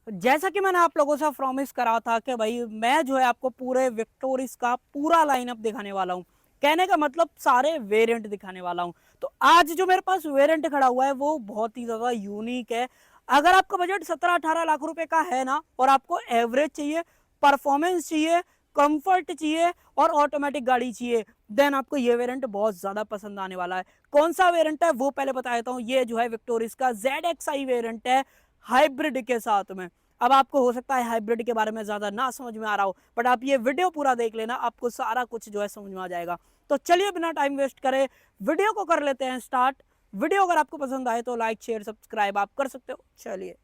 जैसा कि मैंने आप लोगों से प्रॉमिस करा था कि भाई मैं जो है आपको पूरे विक्टोरिस का पूरा लाइनअप दिखाने वाला हूँ। कहने का मतलब सारे वेरिएंट दिखाने वाला हूँ। तो आज जो मेरे पास वेरिएंट खड़ा हुआ है वो बहुत ही ज़्यादा यूनिक है। अगर आपका बजट 17-18 लाख रुपए का है ना और आपको एवरेज चाहिए, परफॉर्मेंस चाहिए, कंफर्ट चाहिए और ऑटोमेटिक गाड़ी चाहिए, देन आपको ये वेरिएंट बहुत ज़्यादा पसंद आने वाला है। कौन सा वेरिएंट है वो पहले बता देता हूँ। ये जो है विक्टोरिस का ZXi वेरिएंट है, हाइब्रिड के साथ में। अब आपको हो सकता है हाइब्रिड के बारे में ज्यादा ना समझ में आ रहा हो, बट आप ये वीडियो पूरा देख लेना, आपको सारा कुछ जो है समझ में आ जाएगा। तो चलिए बिना टाइम वेस्ट करे वीडियो को कर लेते हैं स्टार्ट। वीडियो अगर आपको पसंद आए तो लाइक शेयर सब्सक्राइब आप कर सकते हो। चलिए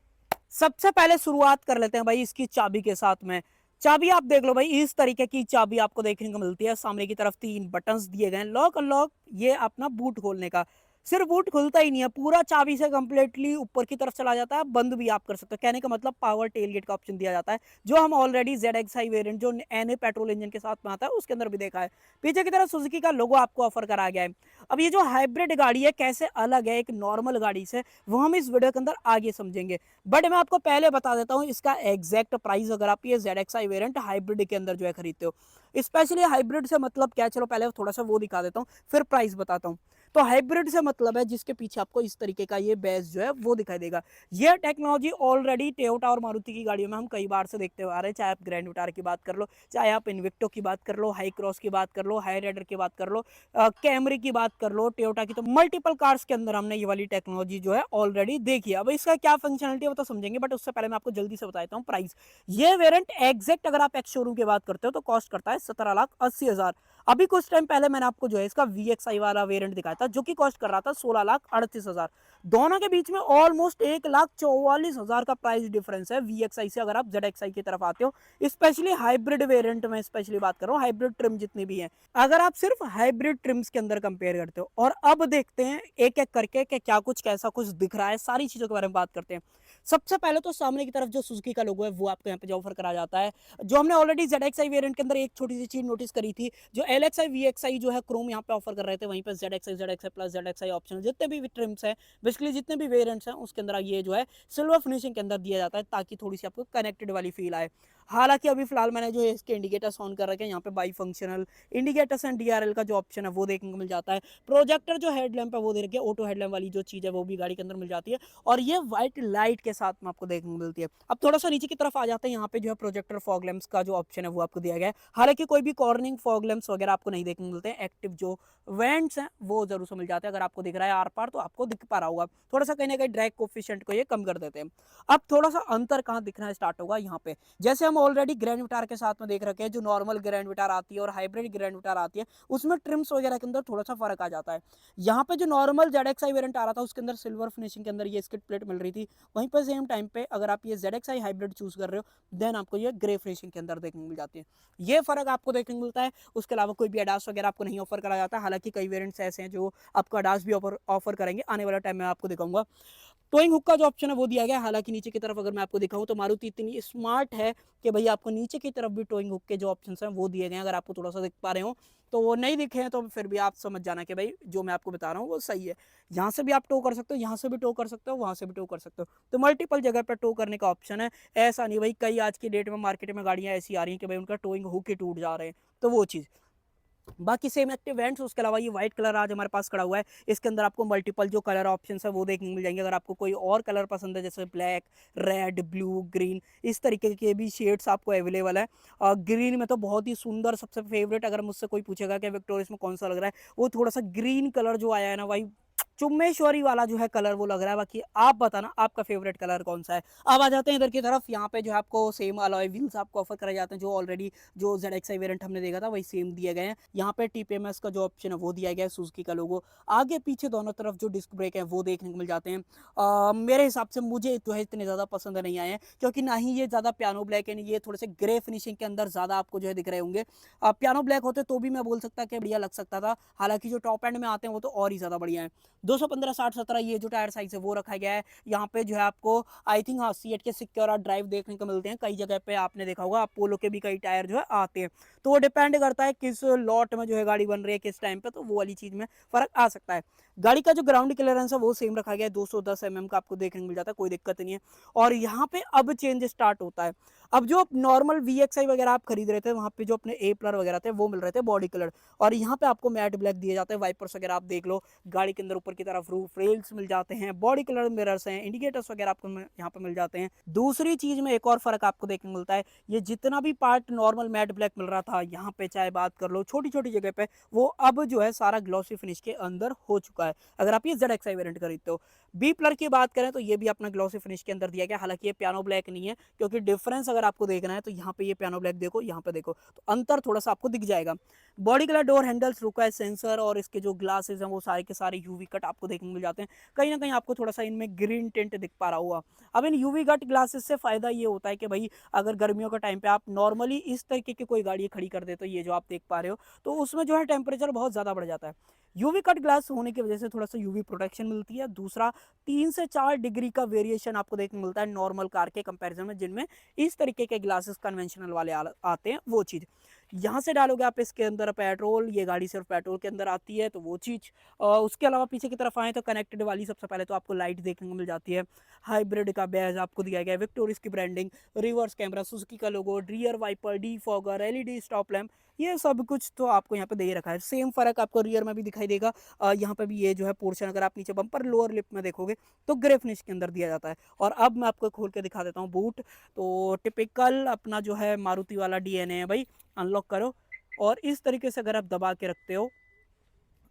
सबसे पहले शुरुआत कर लेते हैं भाई इसकी चाबी के साथ में। चाबी आप देख लो भाई, इस तरीके की चाबी आपको देखने को मिलती है। सामने की तरफ 3 बटन्स दिए गए हैं, लॉक अनलॉक, ये अपना बूट खोलने का। सिर्फ बूट खुलता ही नहीं है, पूरा चाबी से कंप्लीटली ऊपर की तरफ चला जाता है, बंद भी आप कर सकते हो। कहने का मतलब पावर टेलगेट का ऑप्शन दिया जाता है, जो हम ऑलरेडी ZXi वेरिएंट जो NA पेट्रोल इंजन के साथ में आता है उसके अंदर भी देखा है। पीछे की तरफ सुजुकी का लोगो आपको ऑफर करा गया है। अब ये जो हाइब्रिड गाड़ी है कैसे अलग है एक नॉर्मल गाड़ी से, वो हम इस वीडियो के अंदर आगे समझेंगे। बट मैं आपको पहले बता देता हूँ इसका एग्जैक्ट प्राइस, अगर आप ये ZXi वेरिएंट हाइब्रिड के अंदर जो है खरीदते हो। स्पेशली हाइब्रिड से मतलब क्या, चलो पहले थोड़ा सा वो दिखा देता हूँ फिर प्राइस बताता हूँ। तो हाइब्रिड से मतलब है जिसके पीछे आपको इस तरीके का ये बेस जो है वो दिखाई देगा। ये टेक्नोलॉजी ऑलरेडी टोयोटा और मारुति की गाड़ियों में हम कई बार से देखते हुए आ रहे हैं। चाहे आप ग्रैंड विटार की बात कर लो, चाहे आप इन्विक्टो की बात कर लो, हाई क्रॉस की बात कर लो, हाई राइडर की बात कर लो, कैमरी की बात कर लो, टोयोटा की, तो मल्टीपल कार्स के अंदर हमने ये वाली टेक्नोलॉजी जो है ऑलरेडी देखी है। अब इसका क्या फंक्शनलिटी है वो तो समझेंगे, बट उससे पहले मैं आपको जल्दी से बताता हूँ प्राइस। ये वेरिएंट एग्जैक्ट अगर आप एक्स शोरूम की बात करते हो तो कॉस्ट करता है 17,80,000। अभी कुछ टाइम पहले मैंने आपको जो है इसका VXi वाला वेरिएंट दिखाया था जो कि कॉस्ट कर रहा था 16,38,000। दोनों के बीच में ऑलमोस्ट 1,44,000 का प्राइस डिफरेंस है VXi से अगर आप ZXi की तरफ आते हो। स्पेशली हाइब्रिड वेरिएंट में स्पेशली बात कर रहा हूँ, हाइब्रिड ट्रिम जितनी भी है, अगर आप सिर्फ हाइब्रिड ट्रिम्स के अंदर कंपेयर करते हो। और अब देखते हैं एक एक करके कि क्या कुछ कैसा कुछ दिख रहा है, सारी चीजों के बारे में बात करते हैं। सबसे पहले तो सामने की तरफ जो सुजुकी का लोगो है वो आपको यहाँ पे जो ऑफर करा जाता है, जो हमने ऑलरेडी ZXi वेरिएंट के अंदर एक छोटी सी चीज नोटिस करी थी। जो LXi VXi जो है क्रोम यहाँ पे ऑफर कर रहे थे, वहीं पे ZXi ZXi plus ZXi option जितने भी ट्रिम्स हैं, बेसिकली जितने भी वेरिएंट्स हैं उसके अंदर ये जो है सिल्वर फिनिशिंग के अंदर दिया जाता है, ताकि थोड़ी सी आपको कनेक्टेड वाली फील आए। हालांकि अभी फिलहाल मैंने जो है इसके इंडिकेटर्स ऑन कर रखे हैं, यहाँ पे by functional indicators and DRL का जो ऑप्शन है वो देखने को मिल जाता है। प्रोजेक्टर जो हेडलैम्प है वो दे रखे है, ऑटो हेडलैम्प वाली जो चीज़ है वो भी गाड़ी के अंदर मिल जाती है। और ये व्हाइट लाइट के साथ में आपको देखने को मिलती है। अब थोड़ा सा नीचे की तरफ आ जाते हैं, यहाँ पे जो है प्रोजेक्टर फॉग लैंप्स का जो ऑप्शन है वो आपको दिया गया है। हालांकि कोई भी कॉर्निंग फॉग लैंप्स वगैरह आपको नहीं देखने को मिलते हैं। एक्टिव जो वेंट्स हैं वो जरूर से मिल जाते हैं, अगर आपको दिख रहा है आर पार तो आपको दिख पा रहा होगा। थोड़ा सा कहीं ना कहीं ड्रैग कोफिशिएंट को ये कम कर देते हैं। अब थोड़ा सा अंतर कहाँ दिखना स्टार्ट होगा, यहाँ पे जैसे हम ऑलरेडी ग्रैंड विटार के साथ में देख रखे हैं, जो नॉर्मल ग्रैंड विटार आती है और हाइब्रिड ग्रैंड विटार आती है उसमें ट्रिम्स वगैरह के अंदर थोड़ा सा फर्क आ जाता है। यहाँ पे जो नॉर्मल ZXi वेरिएंट आ रहा था उसके अंदर सिल्वर फिनिशिंग के अंदर ये स्किड प्लेट मिल रही थी, वहीं पर सेम टाइम पे अगर आप ये ZXi हाइब्रिड चूज कर रहे हो देन आपको ये ग्रे फिनिशिंग के अंदर देखने को मिल जाती है। ये फर्क आपको देखने को मिलता है। उसके अलावा कोई भी अडास वगैरह आपको नहीं ऑफर करा जाता, हालांकि कई वेरिएंट्स ऐसे हैं जो आपको अडास भी ऑफर करेंगे, आने वाला टाइम में आपको दिखाऊंगा। टोइंग हुक का जो ऑप्शन है वो दिया गया है, हालांकि नीचे की तरफ अगर मैं आपको दिखाऊं तो मारुति इतनी स्मार्ट है कि भाई आपको नीचे की तरफ भी टोइंग हुक के जो ऑप्शन हैं वो दिए गए हैं। अगर आपको थोड़ा सा दिख पा रहे हो तो वो नहीं दिखे हैं तो फिर भी आप समझ जाना कि भाई जो मैं आपको बता रहा हूँ वो सही है। यहाँ से भी आप टो कर सकते हो, यहाँ से भी टो कर सकते हो, वहां से भी टो कर सकते हो, तो मल्टीपल जगह पर टो करने का ऑप्शन है। ऐसा नहीं भाई, कई आज की डेट में मार्केट में गाड़ियां ऐसी आ रही हैं कि भाई उनका टोइंग हुक ही टूट जा रहे हैं, तो वो चीज़। बाकी सेम एक्टिव वेंट्स, उसके अलावा ये व्हाइट कलर आज हमारे पास खड़ा हुआ है, इसके अंदर आपको मल्टीपल जो कलर ऑप्शन है वो देखने को मिल जाएंगे। अगर आपको कोई और कलर पसंद है जैसे ब्लैक, रेड, ब्लू, ग्रीन, इस तरीके के भी शेड्स आपको अवेलेबल है। ग्रीन में तो बहुत ही सुंदर, सबसे फेवरेट अगर मुझसे कोई पूछेगा कि विक्टोरियस में कौन सा लग रहा है, वो थोड़ा सा ग्रीन कलर जो आया है ना भाई, चुम्मेश्वरी वाला जो है कलर वो लग रहा है। बाकी आप बताना आपका फेवरेट कलर कौन सा है। अब आ जाते हैं इधर की तरफ, यहाँ पे जो है आपको सेम अलॉय व्हील्स आपको ऑफर कराए जाते हैं, जो ऑलरेडी जो ZXi वेरिएंट हमने देखा था वही सेम दिए गए हैं। यहाँ पे TPMS का जो ऑप्शन है वो दिया गया है, सुजुकी का लोगो। आगे पीछे दोनों तरफ जो डिस्क ब्रेक है वो देखने को मिल जाते हैं। मेरे हिसाब से मुझे जो है इतने ज़्यादा पसंद नहीं आए हैं, क्योंकि ना ही ये ज़्यादा पियानो ब्लैक है, ये थोड़े से ग्रे फिनिशिंग के अंदर ज़्यादा आपको जो है दिख रहे होंगे। पियानो ब्लैक होते तो भी मैं बोल सकता कि बढ़िया लग सकता था, हालांकि जो टॉप एंड में आते हैं वो तो और ही ज़्यादा बढ़िया है। 215 60 17 ये जो टायर साइज है वो रखा गया है। यहाँ पे जो है आपको आई थिंक हाँ सीएट के सिक्योर और ड्राइव देखने को मिलते हैं, कई जगह पे आपने देखा होगा अपोलो के भी कई टायर जो है आते हैं। तो वो डिपेंड करता है किस लॉट में जो है गाड़ी बन रही है किस टाइम पे, तो वो वाली चीज में फर्क आ सकता है। गाड़ी का जो ग्राउंड क्लियरेंस है वो सेम रखा गया है, 210 mm का आपको देखने को मिल जाता है, कोई दिक्कत नहीं है। और यहाँ पे अब चेंज स्टार्ट होता है। अब जो नॉर्मल VXI वगैरह आप खरीद रहे थे वहाँ पे जो अपने ए प्लर वगैरह थे वो मिल रहे थे बॉडी कलर, और यहाँ पे आपको मैट ब्लैक दिए जाते हैं। वाइपर्स वगैरह आप देख लो, गाड़ी के अंदर ऊपर की तरफ रूफ रेल्स मिल जाते हैं, बॉडी कलर मिरर्स हैं, इंडिकेटर्स वगैरह आपको यहाँ पे मिल जाते हैं। दूसरी चीज में एक और फर्क आपको देखने को मिलता है, ये जितना भी पार्ट नॉर्मल मैट ब्लैक मिल रहा था यहाँ पे चाहे बात कर लो छोटी छोटी जगह पे, वो अब जो है सारा ग्लॉसी फिनिश के अंदर हो चुका है अगर आप ये ZXi वेरिएंट खरीदते हो। बी प्लर की बात करें तो ये भी अपना ग्लॉसी फिनिश के अंदर दिया गया, हालांकि ये पियानो ब्लैक नहीं है, क्योंकि डिफरेंस अगर आपको देखना है तो यहाँ पे ये पियानो ब्लैक देखो, यहाँ पे देखो, तो अंतर थोड़ा सा आपको दिख जाएगा। बॉडी कलर, डोर हैंडल्स, रुका है सेंसर, और इसके जो ग्लासेस हैं वो सारे के सारे यूवी कट आपको देखने को मिल जाते हैं। कहीं ना कहीं आपको थोड़ा सा इनमें ग्रीन टिंट दिख पा रहा हुआ। अब इन यूवी कट ग्लासेस से फायदा ये होता है कि भाई अगर गर्मियों का टाइम पे आप नॉर्मली इस तरीके की कोई गाड़ी खड़ी कर दे, तो ये जो आप देख पा रहे हो, तो उसमें जो है टेम्परेचर बहुत ज़्यादा बढ़ जाता है। यूवी कट ग्लास होने की वजह से थोड़ा सा यूवी प्रोटेक्शन मिलती है। दूसरा 3 से 4 डिग्री का वेरिएशन आपको देखने को मिलता है नॉर्मल कार के कंपैरिजन में, जिनमें इस तरीके के ग्लासेस कन्वेंशनल वाले आते हैं, वो चीज़। यहाँ से डालोगे आप इसके अंदर पेट्रोल, ये गाड़ी सिर्फ पेट्रोल के अंदर आती है, तो वो चीज़। उसके अलावा पीछे की तरफ आए तो कनेक्टेड वाली सबसे पहले तो आपको लाइट देखने को मिल जाती है, हाइब्रिड का बैज आपको दिया गया है, विक्टोरिस की ब्रांडिंग, रिवर्स कैमरा, सुजुकी का logo, rear wiper, defogger, LED stop lamp, ये सब कुछ तो आपको यहाँ पे दे ही रखा है। सेम फर्क आपको रियर में भी दिखाई देगा। यहाँ पे भी ये जो है पोर्शन अगर आप नीचे बम्पर लोअर लिप में देखोगे तो ग्रे फिनिश के अंदर दिया जाता है। और अब मैं आपको खोल के दिखा देता हूँ बूट। तो टिपिकल अपना जो है मारुति वाला DNA है भाई। अनलॉक करो और इस तरीके से अगर आप दबा के रखते हो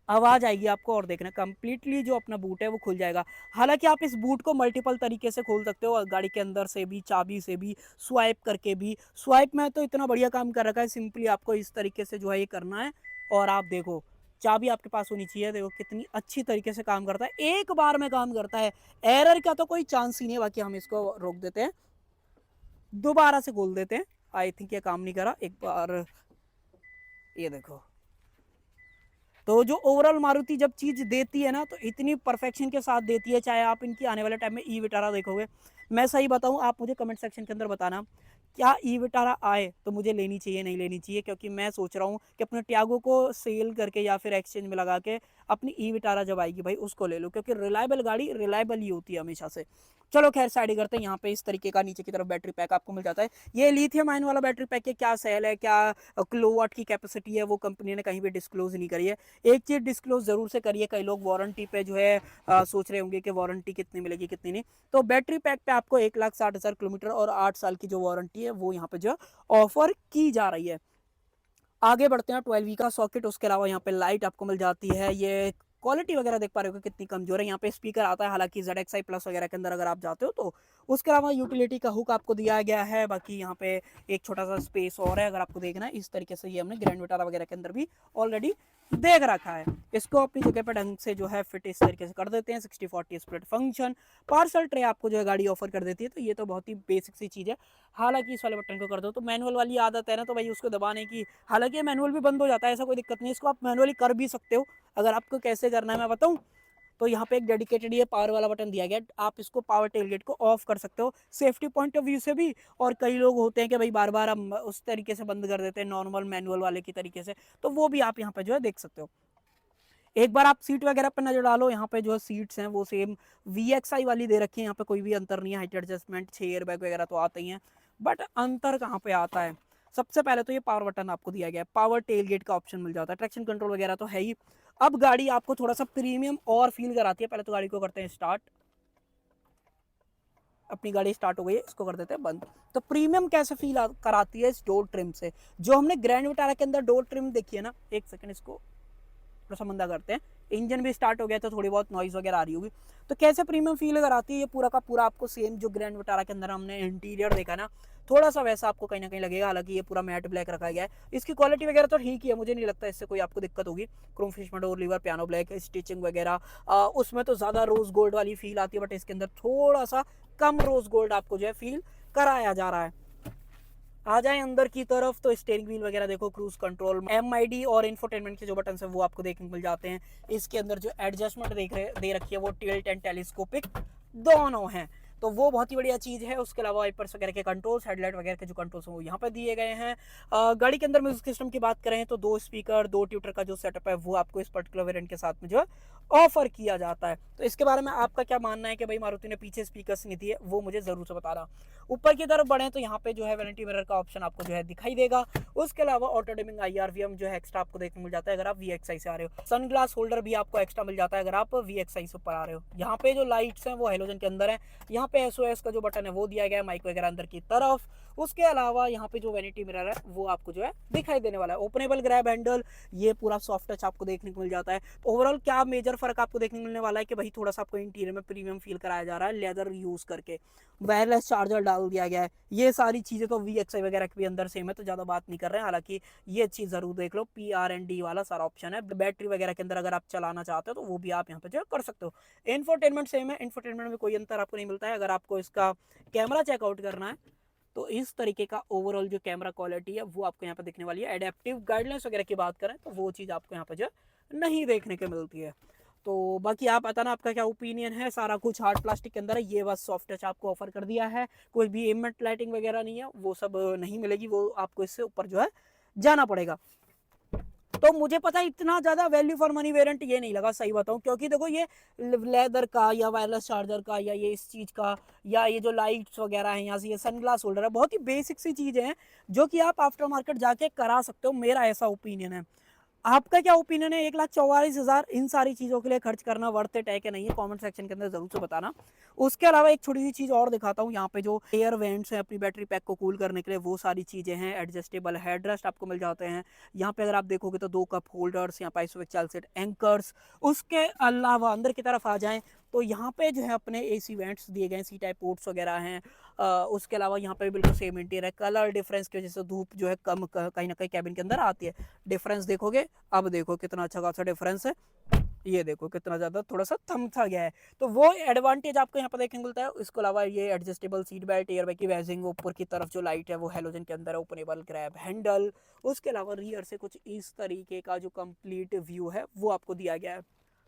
आवाज आएगी आपको, और देखना कंप्लीटली जो अपना बूट है वो खुल जाएगा। हालांकि आप इस बूट को मल्टीपल तरीके से खोल सकते हो, गाड़ी के अंदर से भी, चाबी से भी, स्वाइप करके भी। स्वाइप में तो इतना बढ़िया काम कर रखा है, सिंपली आपको इस तरीके से जो है ये करना है, और आप देखो चाबी आपके पास होनी चाहिए। देखो कितनी अच्छी तरीके से काम करता है, एक बार में काम करता है, एरर का तो कोई चांस ही नहीं है। बाकी हम इसको रोक देते हैं, दोबारा से खोल देते हैं। आई थिंक ये काम नहीं करा, एक बार ये देखो। तो जो ओवरऑल मारुति जब चीज़ देती है ना तो इतनी परफेक्शन के साथ देती है। चाहे आप इनकी आने वाले टाइम में ई विटारा देखोगे, मैं सही बताऊं आप मुझे कमेंट सेक्शन के अंदर बताना, क्या ई विटारा आए तो मुझे लेनी चाहिए नहीं लेनी चाहिए, क्योंकि मैं सोच रहा हूँ कि अपने टियागो को सेल करके या फिर एक्सचेंज में लगा के अपनी ई विटारा जब आएगी भाई उसको ले लो, क्योंकि रिलायबल गाड़ी रिलायबल ही होती है हमेशा से। चलो खैर साइड करते हैं। यहाँ पे इस तरीके का नीचे की तरफ बैटरी पैक आपको मिल जाता है। ये लिथियम आयन वाला बैटरी पैक है, क्या सेल है, क्या किलोवाट की कैपेसिटी है, वो कंपनी ने कहीं भी डिस्क्लोज नहीं करी है। एक चीज़ डिस्क्लोज जरूर से करिए, कई लोग वारंटी पे जो है सोच रहे होंगे कि वारंटी कितनी मिलेगी कितनी नहीं। तो बैटरी पैक पे आपको 1,60,000 किलोमीटर और 8 साल की जो वारंटी है वो यहाँ पे जो ऑफर की जा रही है। आगे बढ़ते हैं। 12V का सॉकेट, उसके अलावा यहाँ पे लाइट आपको मिल जाती है। ये क्वालिटी वगैरह देख पा रहे हो कि कितनी कमजोर है। यहाँ पे स्पीकर आता है, हालांकि ZXi प्लस वगैरह के अंदर अगर आप जाते हो तो। उसके अलावा यूटिलिटी का हुक आपको दिया गया है। बाकी यहाँ पे एक छोटा सा स्पेस और है, अगर आपको देखना है इस तरीके से ये हमने ग्रैंड विटारा वगैरह के अंदर भी ऑलरेडी देख रखा है। इसको अपनी जगह पर ढंग से जो है फिट इस तरीके से कर देते हैं। 60-40 स्प्लिट फंक्शन, पार्सल ट्रे आपको जो है गाड़ी ऑफर कर देती है, तो ये तो बहुत ही बेसिक सी चीज़ है। हालांकि इस वाले बटन को कर दो तो मैनुअल वाली आदत है ना, तो भाई उसको दबाने की, हालांकि मैनुअल भी बंद हो जाता है, ऐसा कोई दिक्कत नहीं, इसको आप मैनुअली कर भी सकते हो। अगर आपको कैसे करना है मैं बताऊं, तो यहाँ पे एक डेडिकेटेड ये पावर वाला बटन दिया गया, आप इसको पावर टेलगेट को ऑफ कर सकते हो सेफ्टी पॉइंट ऑफ व्यू से भी। और कई लोग होते हैं कि भाई बार बार हम उस तरीके से बंद कर देते हैं नॉर्मल मैनुअल वाले की तरीके से, तो वो भी आप यहाँ पे जो है देख सकते हो। एक बार आप सीट वगैरह पर नजर डालो, यहाँ पे जो सीट्स हैं वो सेम VXi वाली दे रखी है, यहाँ पे कोई भी अंतर नहीं है। हाइट एडजस्टमेंट, 6 एयरबैग वगैरह तो आते ही हैं, बट अंतर कहाँ पे आता है, सबसे पहले तो ये पावर बटन आपको दिया गया है, पावर टेलगेट का ऑप्शन मिल जाता है, ट्रैक्शन कंट्रोल वगैरह तो है ही। अब गाड़ी आपको थोड़ा सा प्रीमियम और फील कराती है। पहले तो गाड़ी को करते हैं स्टार्ट, अपनी गाड़ी स्टार्ट हो गई है, इसको कर देते हैं बंद। तो प्रीमियम कैसे फील कराती है इस डोर ट्रिम से, जो हमने ग्रैंड विटारा के अंदर डोर ट्रिम देखी है ना। एक सेकंड, इसको थोड़ा सा मंदा करते हैं। इंजन भी स्टार्ट हो गया तो थोड़ी बहुत नॉइज वगैरह आ रही होगी। तो कैसे प्रीमियम फील कराती है, ये पूरा का पूरा आपको सेम जो ग्रैंड विटारा के अंदर हमने इंटीरियर देखा ना, थोड़ा सा वैसा आपको कहीं ना कहीं लगेगा। हालांकि ये पूरा मैट ब्लैक रखा गया है, इसकी क्वालिटी वगैरह तो ठीक ही है, मुझे नहीं लगता इससे कोई आपको दिक्कत होगी। Chrome finish door lever, piano black, stitching वगैरह उसमें तो ज़्यादा रोज गोल्ड वाली फील आती है, बट इसके अंदर थोड़ा सा कम रोज गोल्ड आपको जो है फील कराया जा रहा है। आ जाए अंदर की तरफ तो स्टीयरिंग व्हील वगैरह देखो, क्रूज कंट्रोल, MID और इंफोटेनमेंट के जो बटन है वो आपको देखने को मिल जाते हैं। इसके अंदर जो एडजस्टमेंट दे रखी है वो टिल्ट एंड टेलीस्कोपिक दोनों हैं, तो वो बहुत ही बढ़िया चीज़ है। उसके अलावा वाइपर्स वगैरह के कंट्रोल्स, हेडलाइट वगैरह के जो कंट्रोल्स हैं वो यहाँ पे दिए गए हैं। गाड़ी के अंदर म्यूजिक सिस्टम की बात करें तो 2 स्पीकर 2 ट्यूटर का जो सेटअप है वो आपको इस पर्टिकुलर वेरिएंट के साथ में जो है ऑफर किया जाता है। तो इसके बारे में आपका क्या मानना है कि भाई मारुति ने पीछे स्पीकर्स नहीं दिए, वो मुझे जरूर से बताना। ऊपर की तरफ बढ़े तो यहाँ पे जो है वैनिटी मिरर का ऑप्शन आपको जो है दिखाई देगा। उसके अलावा ऑटो डिमिंग IRVM जो है एक्स्ट्रा आपको देखने मिल जाता है अगर आप VXI से आ रहे हो। सनग्लास होल्डर भी आपको एक्स्ट्रा मिल जाता है अगर आप VXI से ऊपर आ रहे हो। यहाँ पे जो लाइट्स हैं वो हेलोजन के अंदर है। यहाँ पे SOS का जो बटन है वो दिया गया है, माइक वगैरह अंदर की तरफ। उसके अलावा यहाँ पे जो वैनिटी मिरर है वो आपको जो है दिखाई देने वाला है। ओपनेबल ग्रैब हैंडल, ये पूरा सॉफ्ट टच आपको देखने को मिल जाता है। तो ओवरऑल क्या मेजर फर्क आपको देखने को मिलने वाला है कि भाई थोड़ा सा आपको इंटीरियर में प्रीमियम फील कराया जा रहा है लेदर यूज करके। वायरलेस चार्जर डाल दिया गया है। ये सारी चीजें तो VXI वगैरह के भी अंदर सेम है, तो ज्यादा बात नहीं कर रहे हैं। हालांकि ये चीज जरूर देख लो, PRND वाला सारा ऑप्शन है। बैटरी वगैरह के अंदर अगर आप चलाना चाहते हो तो वो भी आप यहाँ पे जो कर सकते हो। इंफोटेनमेंट सेम है, इंफोटेनमेंट में कोई अंतर आपको नहीं मिलता है। अगर आपको इसका कैमरा चेकआउट करना है तो इस तरीके का ओवरऑल जो कैमरा क्वालिटी है वो आपको यहाँ पे दिखने वाली है। एडेप्टिव गाइडलाइंस वगैरह की बात करें तो वो चीज़ आपको यहाँ पे जो नहीं देखने को मिलती है। तो बाकी आप बताना आपका क्या ओपिनियन है। सारा कुछ हार्ड प्लास्टिक के अंदर है, ये बस सॉफ्ट टच आपको ऑफर कर दिया है। कोई भी एम्बेड लाइटिंग वगैरह नहीं है, वो सब नहीं मिलेगी, वो आपको इससे ऊपर जो है जाना पड़ेगा। तो मुझे पता है इतना ज्यादा वैल्यू फॉर मनी वेरिएंट ये नहीं लगा, सही बताऊं, क्योंकि देखो ये लेदर का या वायरलेस चार्जर का या ये इस चीज का या ये जो लाइट्स वगैरह हैं, यहाँ से ये सनग्लास होल्डर है, बहुत ही बेसिक सी चीजें हैं जो कि आप आफ्टर मार्केट जाके करा सकते हो। मेरा ऐसा ओपिनियन है। आपका क्या ओपिनियन है? 1,44,000 इन सारी चीजों के लिए खर्च करना वर्थ इट है कि नहीं है, कमेंट सेक्शन के अंदर जरूर से बताना। उसके अलावा एक छोटी सी चीज और दिखाता हूँ। यहाँ पे जो एयर वेंट्स हैं अपनी बैटरी पैक को कूल करने के लिए, वो सारी चीजें हैं। एडजस्टेबल हेडरेस्ट आपको मिल जाते हैं। यहाँ पे अगर आप देखोगे तो 2 कप होल्डर्स, यहाँ पे आइसोफिक्स सेट एंकर्स। उसके अलावा अंदर की तरफ आ जाएं तो यहाँ पे जो है अपने AC वेंट्स दिए गए हैं, C टाइप पोर्ट्स वगैरह हैं। उसके अलावा यहाँ पे बिल्कुल सेम इंटीरियर है। कलर डिफरेंस की वजह से धूप जो है कम कहीं ना कहीं कैबिन के अंदर आती है। डिफरेंस देखोगे, अब देखो कितना अच्छा खासा डिफरेंस है। ये देखो कितना ज्यादा थोड़ा सा थम सा गया है, तो वो एडवांटेज आपको यहाँ पर देखने को मिलता है। इसके अलावा ये adjustable seat belt, air bag की वैजिंग, ऊपर की तरफ जो लाइट है वो हेलोजन के अंदर है, ओपनेबल ग्रैब हैंडल। उसके अलावा रियर से कुछ इस तरीके का जो कंप्लीट व्यू है वो आपको दिया गया है।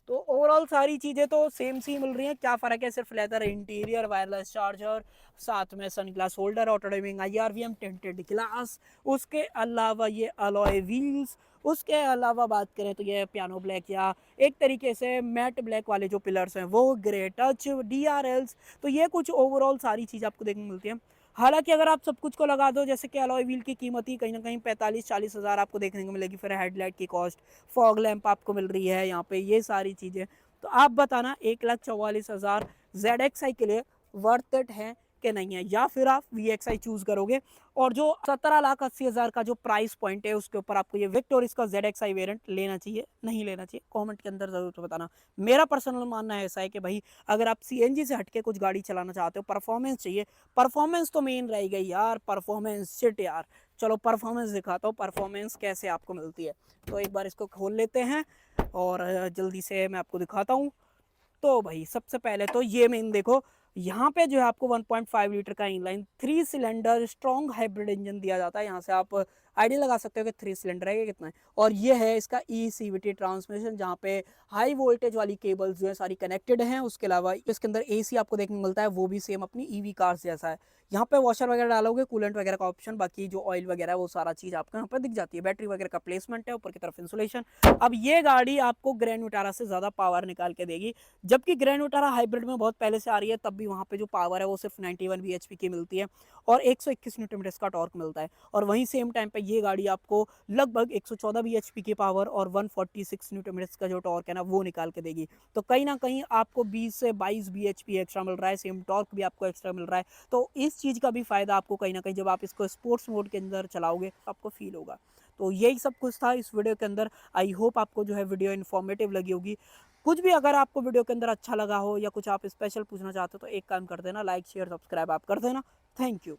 तो ओवरऑल सारी चीज़ें तो सेम सी मिल रही हैं। क्या फ़र्क है? सिर्फ लेदर इंटीरियर, वायरलेस चार्जर, साथ में sunglass holder, auto dimming IRVM, tinted glass. उसके अलावा ये अलॉय व्हील्स। उसके अलावा बात करें तो ये पियानो ब्लैक या एक तरीके से मैट ब्लैक वाले जो पिलर्स हैं वो, ग्रे टच, DRLs। तो ये कुछ ओवरऑल सारी चीज़ आपको देखने को मिलती है। हालांकि अगर आप सब कुछ को लगा दो, जैसे कि अलॉय व्हील की कीमत ही कहीं ना कहीं 45-40 हज़ार आपको देखने को मिलेगी। फिर हेडलाइट की कॉस्ट, फॉग लैंप आपको मिल रही है यहाँ पे, ये सारी चीज़ें। तो आप बताना 1,44,000 ZXI के लिए वर्थ इट है कि नहीं है, या फिर आप VXI चूज करोगे। और जो 17,80,000 का जो प्राइस पॉइंट है उसके ऊपर आपको ये विक्टोरिस का ZXI वेरिएंट लेना चाहिए नहीं लेना चाहिए, कमेंट के अंदर जरूर बताना। मेरा पर्सनल मानना ऐसा है कि भाई अगर आप CNG से हटके कुछ गाड़ी चलाना चाहते हो, परफॉर्मेंस चाहिए, परफॉर्मेंस तो मेन रह गई यार, परफॉर्मेंस शिट यार। चलो परफॉर्मेंस दिखाता हूँ, परफॉर्मेंस कैसे आपको मिलती है। तो एक बार इसको खोल लेते हैं और जल्दी से मैं आपको दिखाता हूँ। तो भाई सबसे पहले तो ये मेन देखो, यहाँ पे जो है आपको 1.5 लीटर का inline 3 cylinder strong hybrid engine दिया जाता है। यहाँ से आप आइडिया लगा सकते हो कि 3 सिलेंडर है कितना है। और ये है इसका ECVT ट्रांसमिशन, जहाँ पे हाई वोल्टेज वाली केबल्स जो है सारी कनेक्टेड हैं। उसके अलावा इसके अंदर AC आपको देखने को मिलता है, वो भी सेम अपनी EV कार्स जैसा है। यहाँ पे वॉशर वगैरह डालोगे, कूलेंट वगैरह का ऑप्शन, बाकी जो ऑयल वगैरह है वो सारा चीज आपको यहाँ पर दिख जाती है। बैटरी वगैरह का प्लेसमेंट है, ऊपर की तरफ इंसुलेशन। अब ये गाड़ी आपको ग्रैंड विटारा से ज्यादा पावर निकाल के देगी, जबकि ग्रैंड विटारा हाइब्रिड में बहुत पहले से आ रही है, तब भी वहाँ पे जो पावर है वो सिर्फ 91 bhp की मिलती है और 121 न्यूटन मीटर का टॉर्क मिलता है। और वहीं सेम टाइम पे ये गाड़ी आपको लगभग 114 bhp की पावर और 146 न्यूटन मीटर का जो टॉर्क है ना वो निकाल के देगी। तो कहीं ना कहीं आपको 20 से 22 bhp एक्स्ट्रा मिल रहा है, सेम टॉर्क भी आपको एक्स्ट्रा मिल रहा है। तो इस चीज़ का भी फायदा आपको कहीं ना कहीं जब आप इसको स्पोर्ट्स मोड के अंदर चलाओगे आपको फील होगा। तो यही सब कुछ था इस वीडियो के अंदर। आई होप आपको जो है वीडियो इन्फॉर्मेटिव लगी होगी। कुछ भी अगर आपको वीडियो के अंदर अच्छा लगा हो या कुछ आप स्पेशल पूछना चाहते हो तो एक काम कर देना, लाइक शेयर सब्सक्राइब आप कर देना। Thank you.